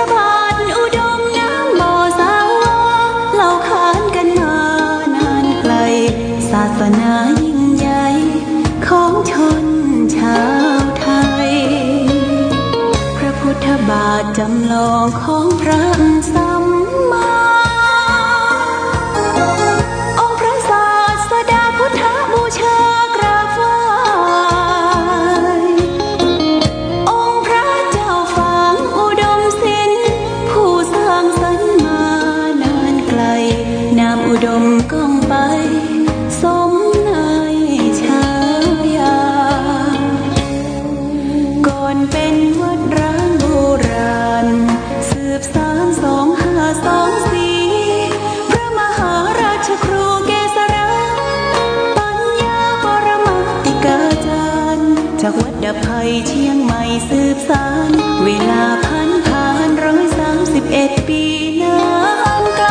ระบาทอุดมน้ำบ่อสาวเล่าขานกันมานานไกลศาสนายิ่งใหญ่ของชนชาวไทยพระพุทธบาทจำลองของพระสัมมาองค์พระศาสดาพุทธบูชากราบไหว้องค์พระเจ้าฝางอุดมศิลป์ผู้สร้างสรรค์มานานไกลนามอุดมก้องไปสมในฉายาก่อนเป็นวัดร้างโบราณสืบสาน2524พระมหาราชครูเกษราปัญญาปรมาติกาจารย์จากวัดดับภัยเชียงใหม่สืบสานเวลาผ่าน131 ปีนานไกล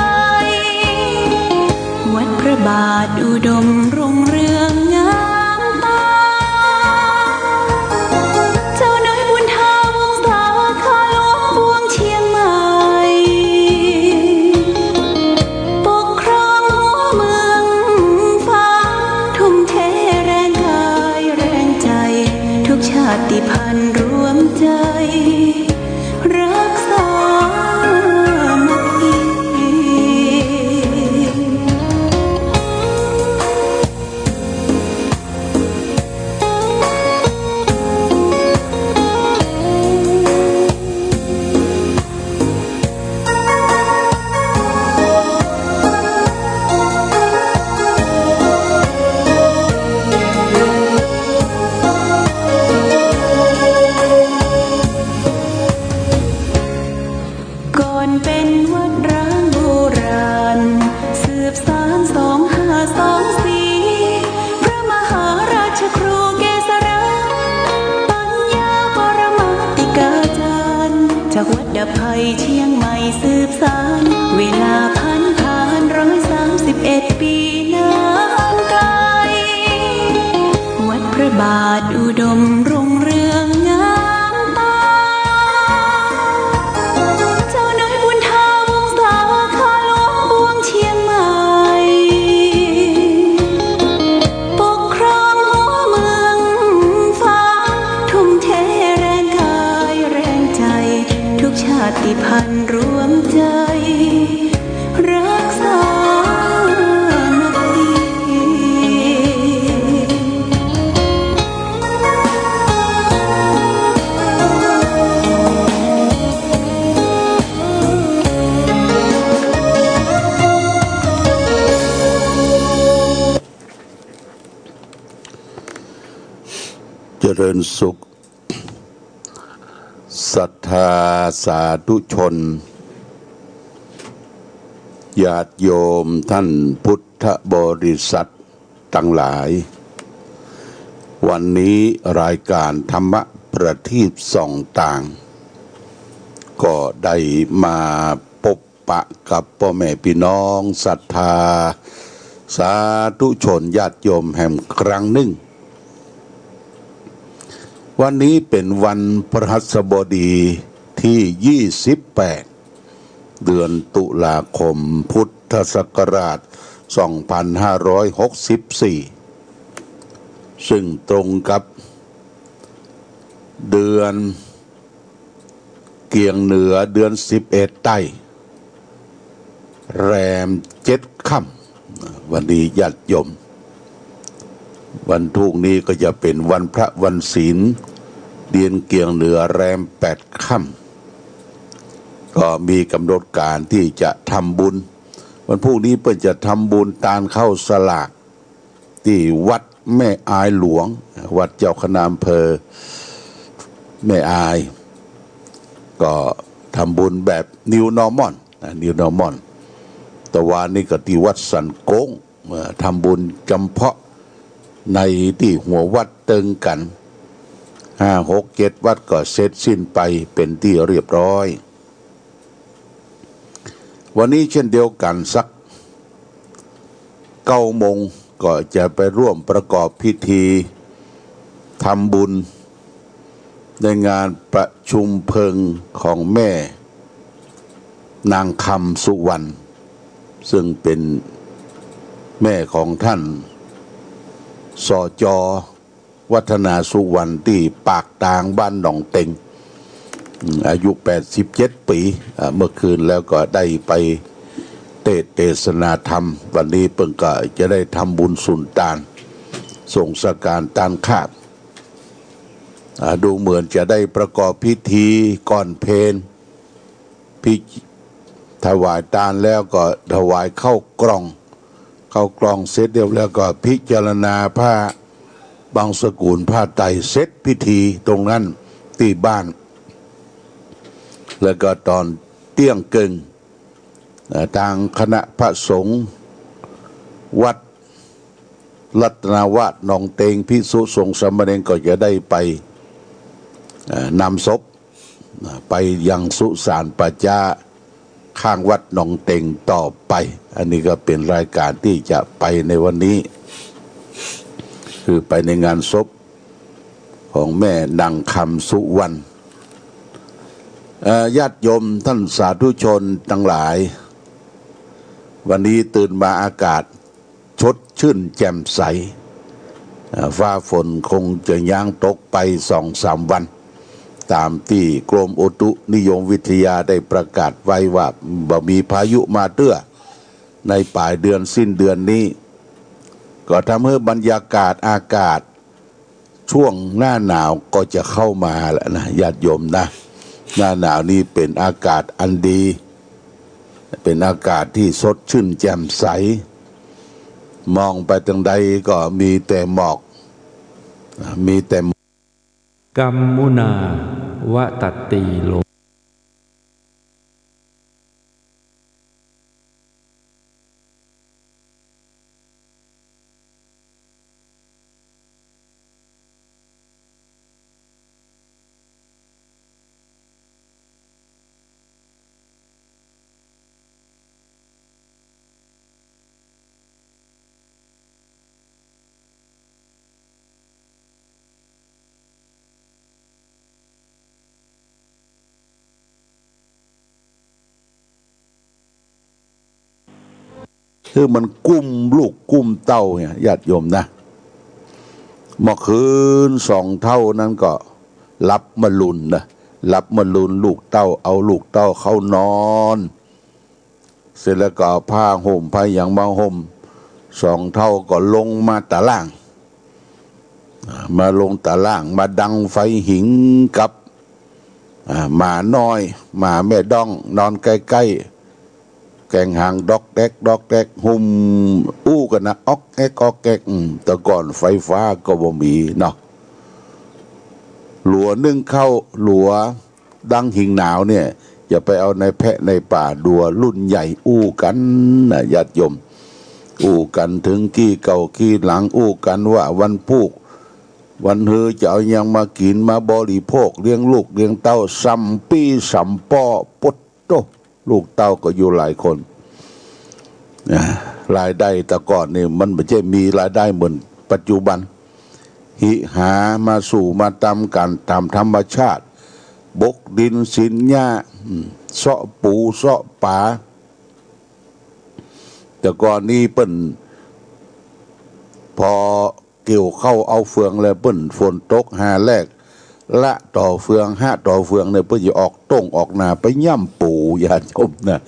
วัดพระบาทอุดมรุ่งเรืองงามตาเจ้าน้อยบุญธาวงศาข้าหลวงบวงเชียงใหม่ปกครองหัวเมืองฟ้าทุ่มเทแรงกายแรงใจทุกชาติพันธุ์รวมใจรักษามัคคีก่อนเป็นวัดร้างโบราณสืบสาน2524พระมหาราชครูเกษราปัญญาปรมาติกาจารย์จากวัดดับภัยเชียงใหม่สืบสานเวลาผ่าน131 ปีนานไกลวัดพระบาทอุดมรุ่งเรืองงามตาเจ้าน้อยบุญธาวงศาข้าหลวงบวงเชียงใหม่ปกครองหัวเมืองฟ้าทุ่มเทแรงกายแรงใจทุกชาติพันธุ์รวมใจรักษามัคคีเจริญสุขศรัทธาสาธุชนญาติโยมท่านพุทธบริษัททั้งหลายวันนี้รายการธรรมประทีปส่องต่างก็ได้มาพบปะกับพ่อแม่พี่น้องศรัทธาสาธุชนญาติโยมแห่งครั้งหนึ่งวันนี้เป็นวันพฤหัสบดีที่28เดือนตุลาคมพุทธศักราช2564ซึ่งตรงกับเดือนเกียงเหนือเดือน11ใต้แรม7ค่ำวันนี้ญาติโยมวันพรุ่งนี้ก็จะเป็นวันพระวันศีลเดือนเกียงเหนือแรม8ค่ำก็มีกำหนดการที่จะทำบุญวันพรุ่งนี้เพื่อจะทำบุญตานเข้าสลากที่วัดแม่อายหลวงวัดเจ้าคณะอำเภอแม่อายก็ทำบุญแบบ New Normal New Normal แต่วันนี้ก็ที่วัดสันโก้งทำบุญจำเพาะในที่หัววัดเติงกัน5-6-7 วัดก็เสร็จสิ้นไปเป็นที่เรียบร้อยวันนี้เช่นเดียวกันสัก9 โมงก็จะไปร่วมประกอบพิธีทำบุญในงานประชุมเพลิงของแม่ นางคำสุวรรณซึ่งเป็นแม่ของท่านสจ.วัฒนาสุวรรณที่ปากตางบ้านหนองเต็งอายุ87 ปีเมื่อคืนแล้วก็ได้ไปเทศนาธรรมวันนี้เพิ่งก็จะได้ทำบุญสุนทานส่งสการตานคาบดูเหมือนจะได้ประกอบพิธีก่อนเพลพิถวายทานแล้วก็ถวายเข้ากล่องเสร็จเรียบแล้วก็พิจารณาผ้าบางสกุลผ้าไตรเสร็จพิธีตรงนั้นที่บ้านแล้วก็ตอนเที่ยงเกินทางคณะพระสงฆ์วัดรัตนวาสหนองเตงภิกษุสงฆ์สามเณรก็จะได้ไปนำศพไปยังสุสานปัจจาข้างวัดหนองเตงต่อไปอันนี้ก็เป็นรายการที่จะไปในวันนี้คือไปในงานศพของแม่นางคำสุวรรณญาติโยมท่านสาธุชนทั้งหลายวันนี้ตื่นมาอากาศชดชื่นแจ่มใสฟ้าฝนคงจะย่างตกไป2-3 วันตามที่กรมอุตุนิยมวิทยาได้ประกาศไว้ว่าบ่มีพายุมาเตื้อในปลายเดือนสิ้นเดือนนี้ก็ทำให้บรรยากาศอากาศช่วงหน้าหนาวก็จะเข้ามาแล้วนะญาติโยมนะหน้าหนาวนี้เป็นอากาศอันดีเป็นอากาศที่สดชื่นแจ่มใสมองไปทางใดก็มีแต่หมอกมีแต่กัมมุนาวะตัตติโลคือมันกุ้มลูกกุ้มเต้าเนี่ยญาติโยมนะเมื่อคืน2 เท่านั้นก็รับมาลุนนะรับมาลุนลูกเต้าเอาลูกเต้าเข้านอนเสร็จแล้วก็ผ้าห่มผ้าอย่างมาห่ม2 เท่าก็ลงมาตะล่างมาลงตะล่างมาดังไฟหิงกับหมาน้อยหมาแม่ด้องนอนใกล้แกงหางดอกแดกหุ่มอู้กันนะออกแก๊กแต่ก่อนไฟฟ้าก็บ่มีเนาะหลัวนึ่งเข้าหลัวดังหิงหนาวเนี่ยอย่าไปเอาในแพะในป่าดัวรุ่นใหญ่อู้กันนะญาติโยมอู้กันถึงกี้เก่ากี้หลังอู้กันว่าวันพุกวันเฮอจะเอายังมากินมาบริโภคเลี้ยงลูกเลี้ยงเต้าซัมปี้ซัมปอปดโตลูกเต้าก็อยู่หลายคนรายได้แต่ก่อนนี่มันไม่ใช่มีรายได้เหมือนปัจจุบันหิหามาสู่มาตามกันตามธรรมชาติบกดินสินหญ้าเสาะปูเสาะป่าแต่ก่อนนี้เปิ้นพอเกี่ยวเข้าเอาเฟืองแล้วเปิ้นฝนตกหาแรกละต่อเฟือง5 ต่อเฟืองเนี่ยเพื่อจะออกต้งออกนาไปย่ำปูญาติโยมนะ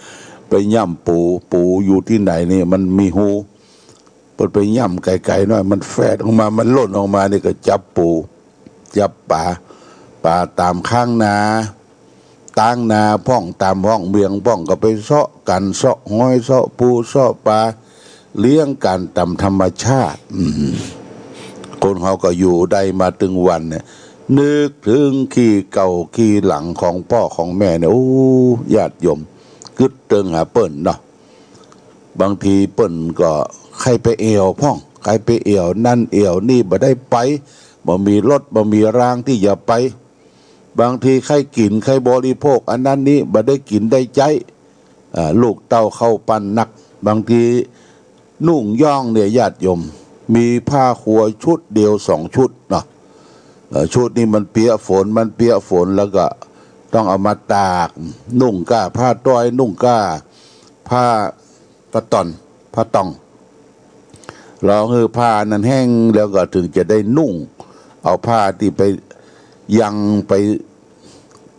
ไปย่ำปูอยู่ที่ไหนนี่มันมีหูไปย่ำไกลๆหน่อยมันแฝดออกมามันหล่นออกมานี่ก็จับปูจับป่าตามข้างนาตั้งนาพ่องตามห้องเมืองพ่องก็ไปเสาะกันเสาะห้อยเสาะปูเสาะปลาเลี้ยงกันตามธรรมชาติคนเขาก็อยู่ได้มาถึงวันเนี่ยนึกถึงขี้เก่าขี้หลังของพ่อของแม่เนี่ยโอ้ญาติโยมกึดเติงหาเปิ้นเนาะบางทีเปิ้นก็ใครไปเอวพ่องใครไปเอวนั่นเอวนี่บ่ได้ไปบ่มีรถบ่มีรางที่จะไปบางทีใครกินใครบริโภคอันนั้นนี้บ่ได้กินได้ใจลูกเต้าเข้าปันนักบางทีนุ่งย่องเนี่ยญาติโยมมีผ้าครัวชุดเดียว2 ชุดเนาะชุดนี้มันเปียกฝนแล้วก็ ต้องเอามาตากนุ่งก้าผ้าต้อยนุ่งก้าผ้าปะตอนผ้าตองรอให้ผ้านั้นแห้งแล้วก็ถึงจะได้นุ่งเอาผ้าที่ไปยังไป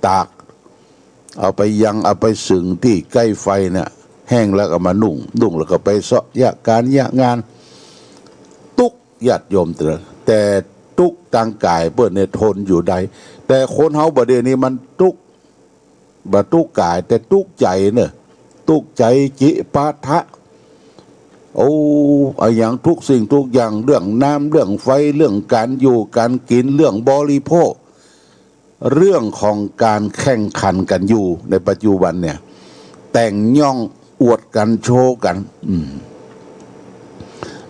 ตากเอาไปยังเอาไปสึงที่ใกล้ไฟเนี่ยแห้งแล้วก็มานุ่งแล้วก็ไปเสาะยะการยะงานตุกญาติโยมแต่ตุกต่างกายเปิ้นเนี่ยทนอยู่ใดแต่คนเฮาบ่เดี๋ยวนี้มันตุกบ่ตุกกายแต่ตุกใจเนี่ยตุกใจจิปาทะโอ้อย่างทุกสิ่งทุกอย่างเรื่องน้ำเรื่องไฟเรื่องการอยู่การกินเรื่องบริโภคเรื่องของการแข่งขันกันอยู่ในปัจจุบันเนี่ยแต่งย่องอวดกันโชว์กัน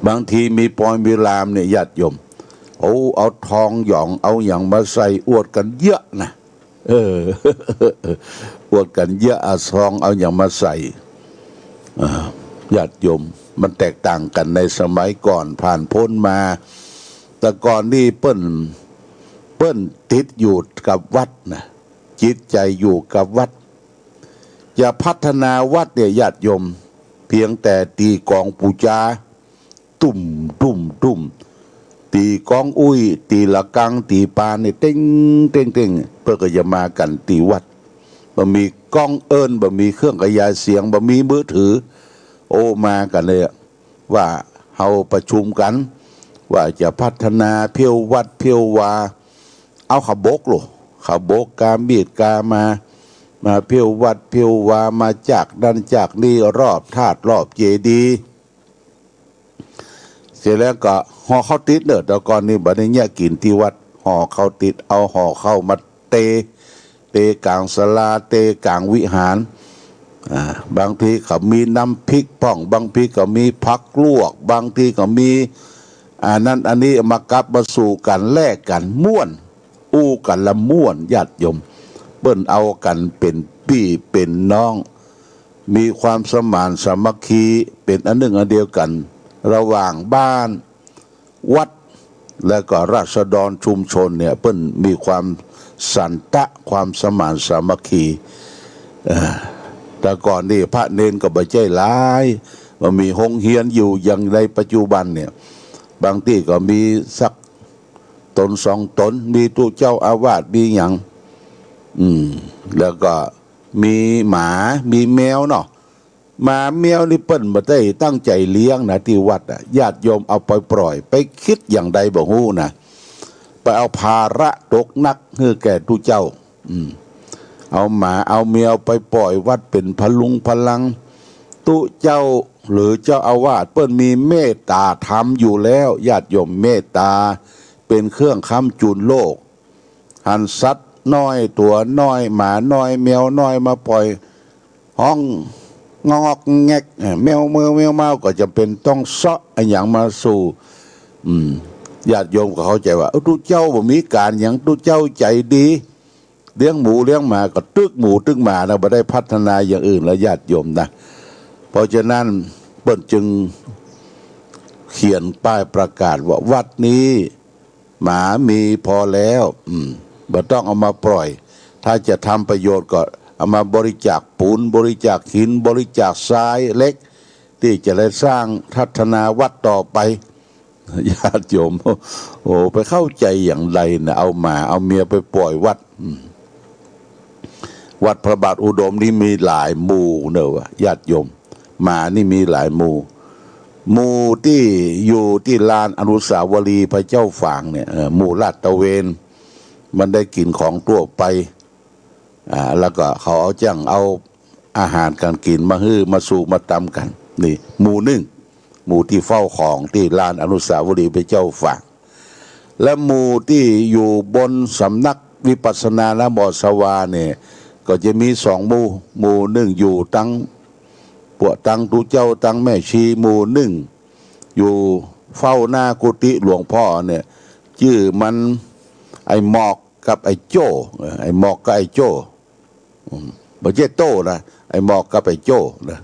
บางทีมีปอยมีรามเนี่ยญาติโยมเอาทองหยองเอาอย่างมาใส่อวดกันเยอะนะอวดกันเยอะเอาทองเอาอย่างมาใส่ญาติโยมมันแตกต่างกันในสมัยก่อนผ่านพ้นมาแต่ก่อนนี่เปิ้นติดอยู่กับวัดนะจิตใจอยู่กับวัดจะพัฒนาวัดเนี่ยญาติโยมเพียงแต่ตีกองปูจาตุ่มตีกองอุ้ยตีละกังตีปาเนี่ยเต้งเพื่อก็จะมากันตีวัดบ่มีกล้องเอิญบ่มีเครื่องขยายเสียงบ่มีมือถือมากันเลยว่าเฮาประชุมกันว่าจะพัฒนาเพียววัดเพียววาเอาขบกโลขบกกามีดกามาเพียววัดเพียววามาจากดันจากนี่รอบธาตุรอบเจดีย์เสร็จแล้วก็ห่อข้าวติดแต่ก่อนนี่บัดนี้เนี่ยกินที่วัดห่อข้าวติดเอาห่อข้าวมาเตกลางศาลาเตกลางวิหารบางทีเขามีน้ำพริกป่องบางทีก็มีผักลวกบางทีก็มีนั้นอันนี้มากับมาสู่กันแลกกันม่วนอู้กันละม่วนญาติโยมเปิ้นเอากันเป็นพี่เป็นน้องมีความสมานสามัคคีเป็นอันหนึ่งอันเดียวกันระหว่างบ้านวัดและก็ราษฎรชุมชนเนี่ยเปิ้นมีความสันตะความสมานสามัคคีแต่ก่อนนี่พระเนนก็บ่ใจหลายมันมีโรงเรียนอยู่อย่างในปัจจุบันเนี่ยบางที่ก็มีสักตนสองตนมีตู้เจ้าอาวาสมีอย่างแล้วก็มีหมามีแมวเนาะหมาแมวนี่เปิ้นบ่ได้ตั้งใจเลี้ยงนะที่วัดญาติโยมเอาไปปล่อยไปคิดอย่างใดบ่ฮู้นะไปเอาภาระตกนักให้แก่ตู้เจ้าเอาหมาเอาแมวไปปล่อยวัดเป็นพลุงพลังตู้เจ้าหรือเจ้าอาวาสเปิ้นมีเมตตาธรรมอยู่แล้วญาติโยมเมตตาเป็นเครื่องค้ำจุนโลกหันสัตว์น้อยตัวน้อยหมาน้อยแมวน้อยมาปล่อยห้องงอกแงกแมวเมาก็จะเป็นต้องเซาะอย่างมาสู่ญาติโยมก็เข้าใจว่าตู้เจ้าบ่มีการอย่างตู้เจ้าใจดีเลี้ยงหมูเลี้ยงหมาก็ตึกหมูตึกหมานะบ่ได้พัฒนาอย่างอื่นแล้วญาติโยมนะเพราะฉะนั้นเปิ้นจึงเขียนป้ายประกาศว่าวัดนี้หมามีพอแล้วบ่ต้องเอามาปล่อยถ้าจะทำประโยชน์ก็เอามาบริจาคปูนบริจาคหินบริจาคทรายเล็กที่จะได้สร้างพัฒนาวัดต่อไปญาติโยมไปเข้าใจอย่างไรนะเอาหมาเอาเมียไปปล่อยวัดวัดพระบาทอุดมนี่มีหลายหมู่เนอะญาติโยมหมานี่มีหลายหมู่ที่อยู่ที่ลานอนุสาวรีย์พระเจ้าฝางเนี่ยหมู่ลาดตระเวนมันได้กินของทั่วไปแล้วก็เขาเอาจ้างเอาอาหารการกินมาฮื้อมาสู่มาตำกันนี่หมู่หนึ่งหมู่ที่เฝ้าของที่ลานอนุสาวรีย์พระเจ้าฝางและหมู่ที่อยู่บนสำนักวิปัสสนาและบอสวาเนี่ยก็จะมีสองหมู่หนึ่งอยู่ตั้งปวดตั้งตูเจ้าตั้งแม่ชีหมู่หนึ่งอยู่เฝ้าหน้ากุฏิหลวงพ่อเนี่ยชื่อมันไอ้หมอกกับไอ้โจ้ไอ้หมอกกับไอ้โจ้บ่ใช่โต้นะไอ้หมอกกับไอ้โจ้นะ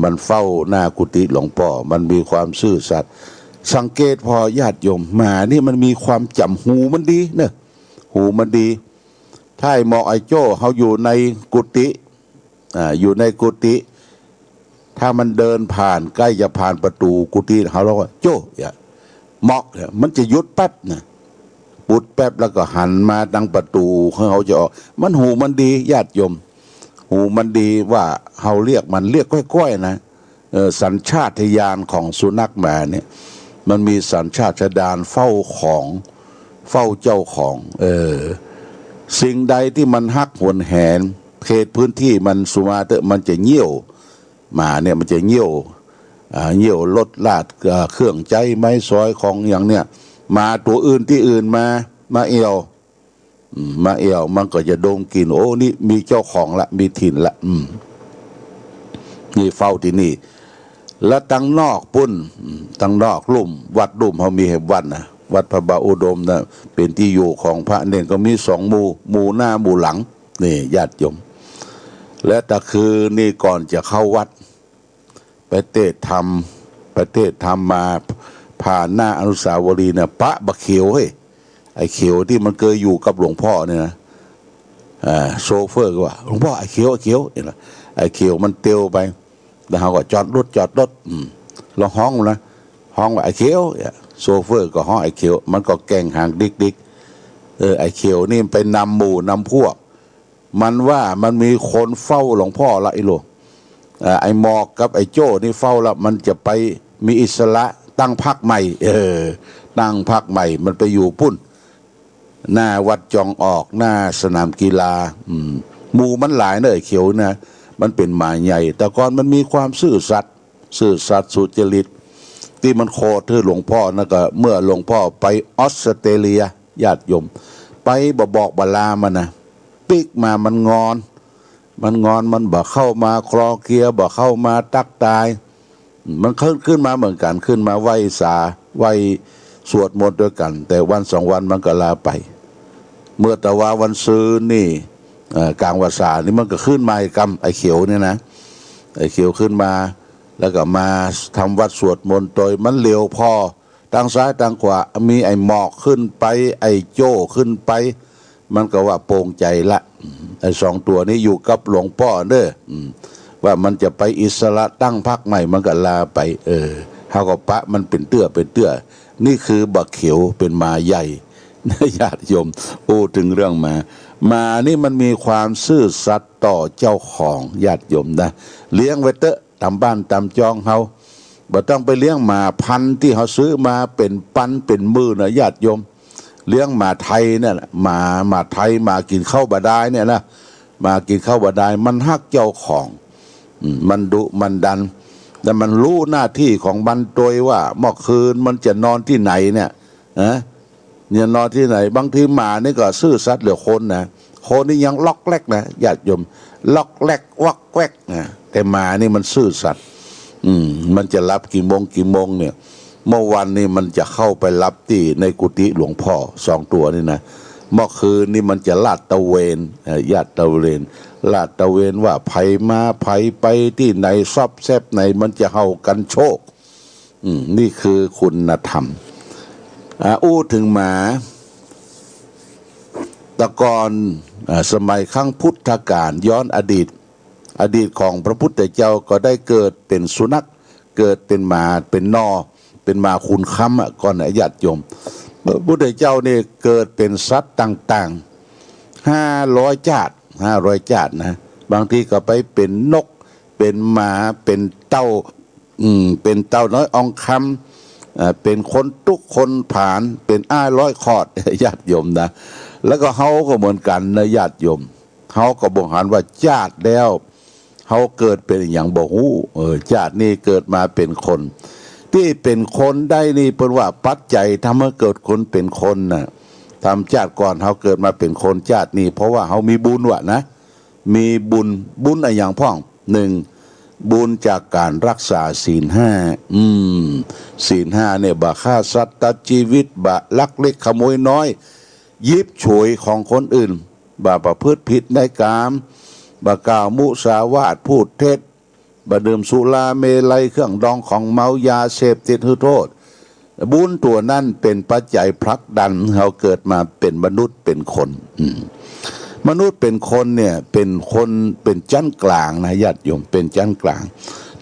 มันเฝ้าหน้ากุฏิหลวงพ่อมันมีความซื่อสัตย์สังเกตพอญาติโยมหมานี่มันมีความจำหูมันดีเนอะหูมันดี ถ้าไอ้หมอกไอ้โจ้เขาอยู่ในกุฏิอยู่ในกุฏิถ้ามันเดินผ่านใกล้จะผ่านประตูกุฏิเขาเรียกว่าโจ้หมอกมันจะหยุดแป๊บนะปุดแป๊บแล้วก็หันมาดังประตูเขาจะออกมันหูมันดีญาติโยมหูมันดีว่าเขาเรียกมันเรียกก้อยๆนะสัญชาตญาณของสุนัขแม่เนี่ยมันมีสัญชาตญาณเฝ้าของเฝ้าเจ้าของสิ่งใดที่มันฮักหวนแหนเขตพื้นที่มันสุมาเตอมันจะเงี่ยวมาเนี่ยมันจะเงี่ยวลดลาดเครื่องใจไม้ซอยของอย่างเนี้ยมาตัวอื่นที่อื่นมาเอวมันก็จะดมกลิ่นโอ้นี่มีเจ้าของละมีถิ่นละนี่เฝ้าที่นี่แล้วตั้งนอกปุ่นตั้งนอกลุ่มวัดลุ่มเขามีเหตุวัดนะวัดพระบาอุดมนะเป็นที่อยู่ของพระเนรก็มีสองหมู่หน้าหมู่หลังนี่ญาติโยมและแต่คือนี่ก่อนจะเข้าวัดไปเทศธรรมมาผ่านหน้าอนุสาวรีย์เนี่ยพระบะเขียวเฮ้ยไอ้เขียวที่มันเคยอยู่กับหลวงพ่อเนี่ยนะโซเฟอร์ก็ว่าหลวงพ่อไอ้เขียวเนี่ยนะไอ้เขียวมันเตียวไปแล้วเขาก็จอดรถเราห้องนะห้องว่าไอ้เขียวโซเฟอร์ก็ห้องไอ้เขียวมันก็แกล้งหางดิกไอ้เขียวนี่ไปนำหมู่นำพวกมันว่ามันมีคนเฝ้าหลวงพ่อละไอ้โลไอ้หมอกกับไอ้โจ้นี่เฝ้าละมันจะไปมีอิสระตั้งพรรคใหม่ตั้งพรรคใหม่มันไปอยู่ปุ่นหน้าวัดจองออกหน้าสนามกีฬาหมู่มันหลายเนอะไอ้เขียวนะมันเป็นหมาใหญ่แต่ก่อนมันมีความซื่อสัตย์สุจริตที่มันโคตรหลวงพ่อนะก็เมื่อหลวงพ่อไปออสเตรเลียญาติโยมไปบอกบลามันนะปิกมามันงอนมันบ่เข้ามาคลอเกียบ่เข้ามาตักตายมันขึ้นมาเหมือนกันขึ้นมาไหว้สวดมนต์ด้วยกันแต่วันสองวันมันก็ลาไปเมื่อแต่ว่าวันซื้อนี่กลางวันศาสตร์นี่มันก็ขึ้นมาอีกไอ้เขียวเนี่ยนะไอ้เขียวขึ้นมาแล้วก็มาทำวัดสวดมนต์โดยมันเลี้ยวพอทางซ้ายทางขวามีไอ้หมอกขึ้นไปไอ้โจ้ขึ้นไปมันก็ว่าโปร่งใจละไอ้สองตัวนี้อยู่กับหลวงพ่อเด้อว่ามันจะไปอิสระตั้งพรรคใหม่มันก็ลาไปเฮาก็ปะมันเป็นเตื้อนี่คือบักเขียวเป็นมาใหญ่ญาติโยมพูดถึงเรื่องมานี่มันมีความซื่อสัตย์ต่อเจ้าของญาติโยมนะเลี้ยงไว้เตอะตามบ้านตามจองเฮาบ่ต้องไปเลี้ยงหมาพันธุ์ที่เขาซื้อมาเป็นปันเป็นมือนะญาติโยมเลี้ยงหมาไทยเนี่ยหมาไทยมากินข้าวบดายเนี่ยนะมากินข้าวบดายมันฮักเจ้าของมันดุมันดันแต่มันรู้หน้าที่ของมันโดยว่าเมื่อคืนมันจะนอนที่ไหนเนี่ยเนี่ยนอนที่ไหนบางทีหมานี่ก็ซื่อสัตย์เหลือคนนะคนนี่ยังล็อกแรกนะญาติโยมล็อกแรกวักแวกนะแต่หมานี่มันซื่อสัตย์มันจะรับกี่โมงเนี่ยเมื่อวันนี้มันจะเข้าไปรับที่ในกุฏิหลวงพ่อสองตัวนี่นะเมื่อคืนนี่มันจะลาดตระเวนญาติตระเวนว่าไผมาไผไปที่ไหนซอบแซบไหนมันจะเห่ากันโชคนี่คือคุณธรรมอู้ถึงหมาตะกอนสมัยครั้งพุทธกาลย้อนอดีตของพระพุทธเจ้าก็ได้เกิดเป็นสุนัขเกิดเป็นหมาเป็นเป็นหมาคุณค้ำก่อนญาติโยมพระพุทธเจ้านี่เกิดเป็นสัตว์ต่างๆ500 จาตินะบางทีก็ไปเป็นนกเป็นหมาเป็นเต้าน้อยอองคำเป็นคนทุกคนผ่านเป็น100 คอดญาติโยมนะแล้วก็เขาก็เหมือนกันนะญาติโยมเขาก็บอกหันว่าญาติแล้วเขาเกิดเป็นอย่างบ่ฮู้ญาตินี่เกิดมาเป็นคนที่เป็นคนได้นี่เป็นว่าปัจจัยทำให้เกิดคนเป็นคนนะทำชาติก่อนเขาเกิดมาเป็นคนชาตินี้เพราะว่าเขามีบุญวะนะมีบุญอะไรอย่างพ่อง1บุญจากการรักษาศีล 5ศีล 5เนี่ยบ่ฆ่าสัตว์ตัดชีวิตบ่ลักเล็กขโมยน้อยยิบฉวยของคนอื่นบ่ประพฤติผิดในกามบ่กล่าวมุสาวาทพูดเท็จบ่ดื่มสุราเมลัยเครื่องดองของเมายาเสพติดโทษบุญตัวนั้นเป็นปัจจัยผลักดันเขาเกิดมาเป็นมนุษย์เป็นคน มนุษย์เป็นคนเนี่ยเป็นคนเป็นชั้นกลางนะญาติโยมเป็นชั้นกลาง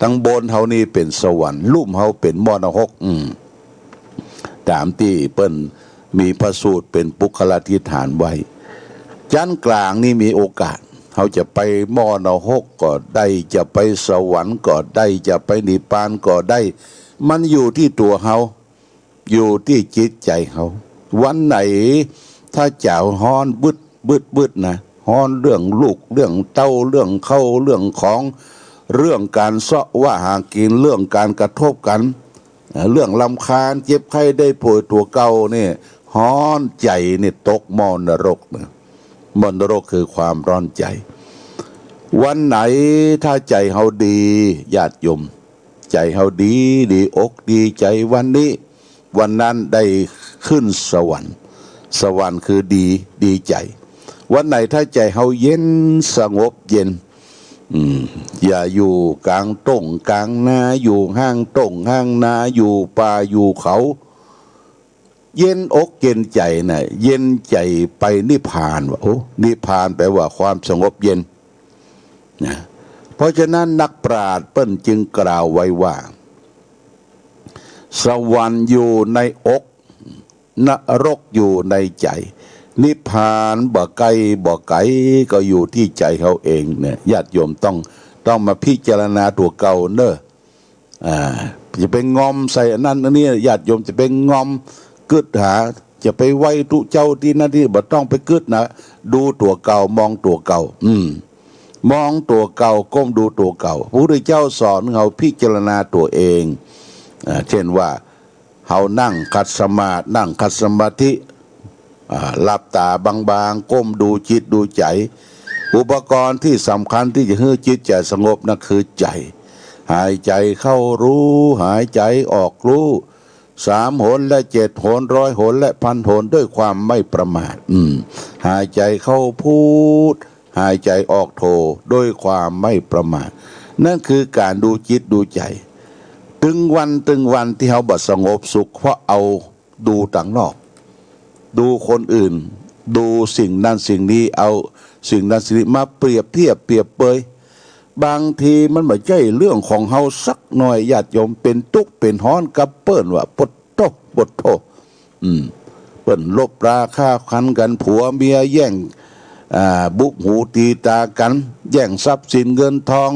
ทั้งบนเฮานี่เป็นสวรรค์ลุ่มเฮาเป็นมรณกตามที่เปิ้นมีพระสูตรเป็นปุคลธิฐานไว้ชั้นกลางนี่มีโอกาสเขาจะไปมรณกก็ได้จะไปสวรรค์ก็ได้จะไปนิพพานก็ได้มันอยู่ที่ตัวเขาอยู่ที่จิตใจเขาวันไหนถ้าเจ้าฮ้อนบึดนะฮ้อนเรื่องลูกเรื่องเต้าเรื่องเข้าเรื่องของเรื่องการเสาะว่าหากินเรื่องการกระทบกันเรื่องลำคาญเจ็บไข้ได้ป่วยตัวเก่าเนี่ยฮ้อนใจเนี่ยตกมรรกนะมรรกคือความร้อนใจวันไหนถ้าใจเฮาดีญาติโยมใจเฮาดีอกดีใจวันนี้วันนั้นได้ขึ้นสวรรค์สวรรค์คือดีใจวันไหนถ้าใจเฮาเย็นสงบเย็นอย่าอยู่กลางต้งกลางนาอยู่ห้างต้งห้างนาอยู่ป่าอยู่เขาเย็นอกเย็นใจน่ะเย็นใจไปนิพพานว่าโอ้นิพพานแปลว่าความสงบเย็นนะเพราะฉะนั้นนักปราชญ์เปิ้นจึงกล่าวไว้ว่าสวรรค์อยู่ในอกนรกอยู่ในใจนิพพานบ่ไกลก็อยู่ที่ใจเขาเองเนี่ยญาติโยมต้องมาพิจารณาตัวเก่าเนอะจะไปงอมใส่อันนั้นอันนี้ญาติโยมจะไปงอมกึดหาจะไปไว้ทุเจ้าที่นั่นที่บ่ต้องไปกึดนะดูตัวเก่ามองตัวเก่ามองตัวเก่าก้มดูตัวเก่าพระพุทธเจ้าสอนเราพิจารณาตัวเองเช่นว่าเฮานั่งขัดสมาธินั่งขัดสมาธิหลับตาบางๆก้มดูจิตดูใจอุปกรณ์ที่สำคัญที่จะให้จิตใจสงบนั่นคือใจหายใจเข้ารู้หายใจออกรู้3 หนและ7 หน100 หนและ1,000 หนด้วยความไม่ประมาทหายใจเข้าพูดหายใจออกโทด้วยความไม่ประมาทนั่นคือการดูจิตดูใจถึงวันที่เขาบ่สงบสุขเพราะเอาดูต่างนอกดูคนอื่นดูสิ่งนั้นสิ่งนี้เอาสิ่งนั้นสิ่งนี้มาเปรียบเทียบเปรียบเปยบางทีมันไม่ใช่เรื่องของเฮาสักหน่อยญาติโยมเป็นทุกข์เป็นฮ้อนกับเปิ้นว่าปดโตเปิ้นลบราค่าคันกันผัวเมียแย่งบุกหูตีตากันแย่งทรัพย์สินเงินทอง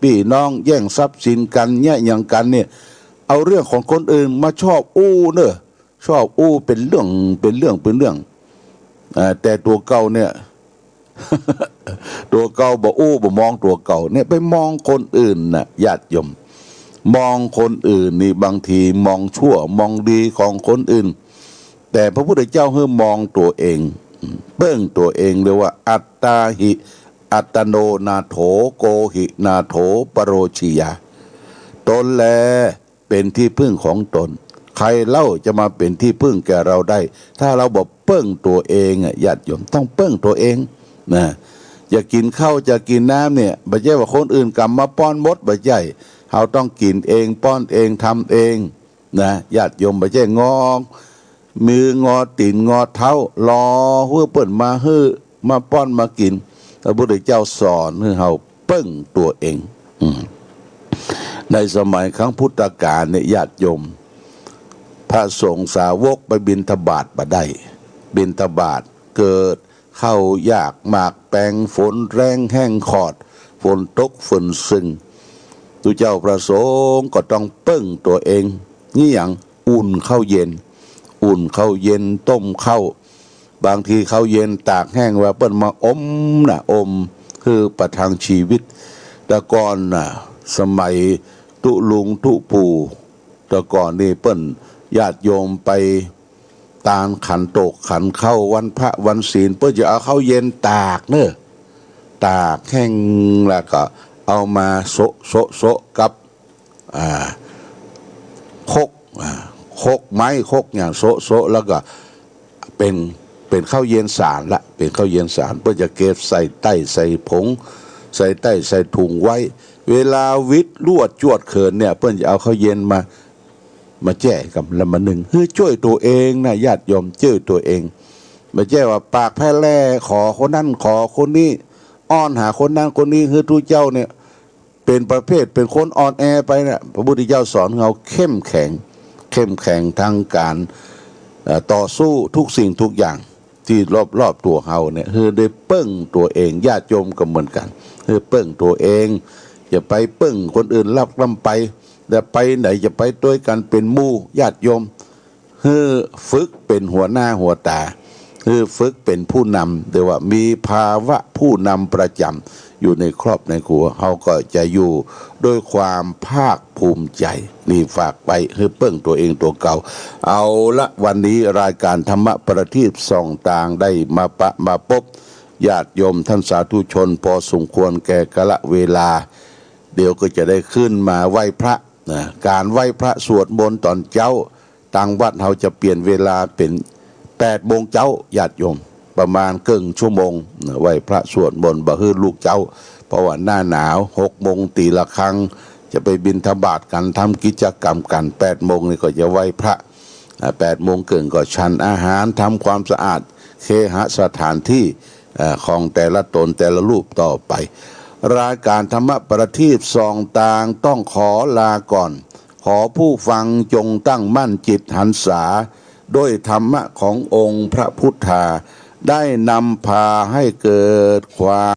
พี่น้องแย่งทรัพย์สินกันเนี่ยอย่างกันเนี่ยเอาเรื่องของคนอื่นมาชอบอู้เนอะชอบอู้เป็นเรื่องแต่ตัวเก่าเนี่ย ตัวเก่าบ่อู้บ่มองตัวเก่าเนี่ยไปมองคนอื่นน่ะญาติโยมมองคนอื่นนี่บางทีมองชั่วมองดีของคนอื่นแต่พระพุทธเจ้าให้มองตัวเองเบิ่งตัวเองเรียกว่าอัตตาหิอัตโนนาโถโกหินาโถปโรชิยาตนแลเป็นที่พึ่งของตนใครเล่าจะมาเป็นที่พึ่งแก่เราได้ถ้าเราบอกเปิ้งตัวเองญาติโยมต้องเปิ้งตัวเองนะจะกินข้าวจะกินน้ำเนี่ยไม่ใช่ว่าคนอื่นกำมาป้อนมดไม่ใช่เราต้องกินเองป้อนเองทำเองนะญาติโยมไม่ใช่งอมืองอตีนงอเท้ารอเพื่อเปิ้นมาป้อนมากินพระพุทธเจ้าสอนให้เราเปิ้งตัวเองในสมัยครั้งพุทธกาลเนี่ยญาติโยมพระสงฆ์สาวกไปบิณฑบาตมาได้บิณฑบาตเกิดเข้ายากหมากแปงฝนแรงแห้งขอดฝนตกฝนซึงตุเจ้าพระสงฆ์ก็ต้องเปิ้งตัวเองนี่อย่างอุ่นข้าวเย็นต้มข้าวบางทีข้าวเย็นตากแห้งว่าเปิ้นมาอมคือประทังชีวิตแต่ก่อนสมัยตุลุงตุปู่แต่ก่อนนี่เปิ้นญาติโยมไปตานขันโตกขันเข้าวันพระวันศีลเพื่อจะเอาข้าวเย็นตากเนอะตากแห้งแล้วก็เอามาโซะกับคกไม้คกอย่างโซะแล้วก็เป็นข้าวเย็นสารละเป็นข้าวเย็นสารเพื่อจะเก็บใส่ใต้ใส่ผงใส่ใต้ใส่ถุงไว้เวลาวิทย์ลวดจวดเขินเนี่ยเพื่อจะเอาข้าวเย็นมาแจกกับละมาหนึ่งเฮ้ยช่วยตัวเองนะญาติโยมช่วยตัวเอง ไม่ใช่ว่าปากแพร่แล่ขอคนนั้นขอคนนี้อ้อนหาคนนั้นคนนี้คือทุกเจ้าเนี่ยเป็นประเภทเป็นคนอ่อนแอไปเนี่ยพระพุทธเจ้าสอนเราเข้มแข็งทางการต่อสู้ทุกสิ่งทุกอย่างที่รอบตัวเราเนี่ยคือได้เปิ้งตัวเองญาติโยมก็เหมือนกันคือเปิ้งตัวเองอย่าไปเปิ้งคนอื่นรับลำไปแต่ไปไหนจะไปด้วยกันเป็นหมู่ญาติโยมคือฝึกเป็นหัวหน้าหัวตาคือฝึกเป็นผู้นำแต่ว่ามีภาวะผู้นำประจำอยู่ในครอบในครัวเขาก็จะอยู่ด้วยความภาคภูมิใจนี่ฝากไปคือเปิ้งตัวเองตัวเก่าเอาละวันนี้รายการธรรมะประทีปส่องต่างได้มาพบญาติโยมท่านสาธุชนพอสมควรแก่กาลเวลาเดี๋ยวก็จะได้ขึ้นมาไหว้พระนะการไหว้พระสวดมนต์ตอนเจ้าทางวัดเราจะเปลี่ยนเวลาเป็น8 โมงเจ้าญาติโยมประมาณครึ่งชั่วโมงไหว้พระสวดมนต์บ่ฮื้อลูกเจ้าเพราะว่าหน้าหนาว6 โมงตีละครั้งจะไปบิณฑบาตกันทำกิจกรรมกัน8 โมงนี่ก็จะไหว้พระ8 โมงครึ่งก็ฉันอาหารทำความสะอาดเคหสถานที่ของแต่ละตนแต่ละรูปต่อไปรายการธรรมะประทีปส่องต่างต้องขอลาก่อนขอผู้ฟังจงตั้งมั่นจิตหันษาด้วยธรรมะขององค์พระพุทธาได้นำพาให้เกิดความ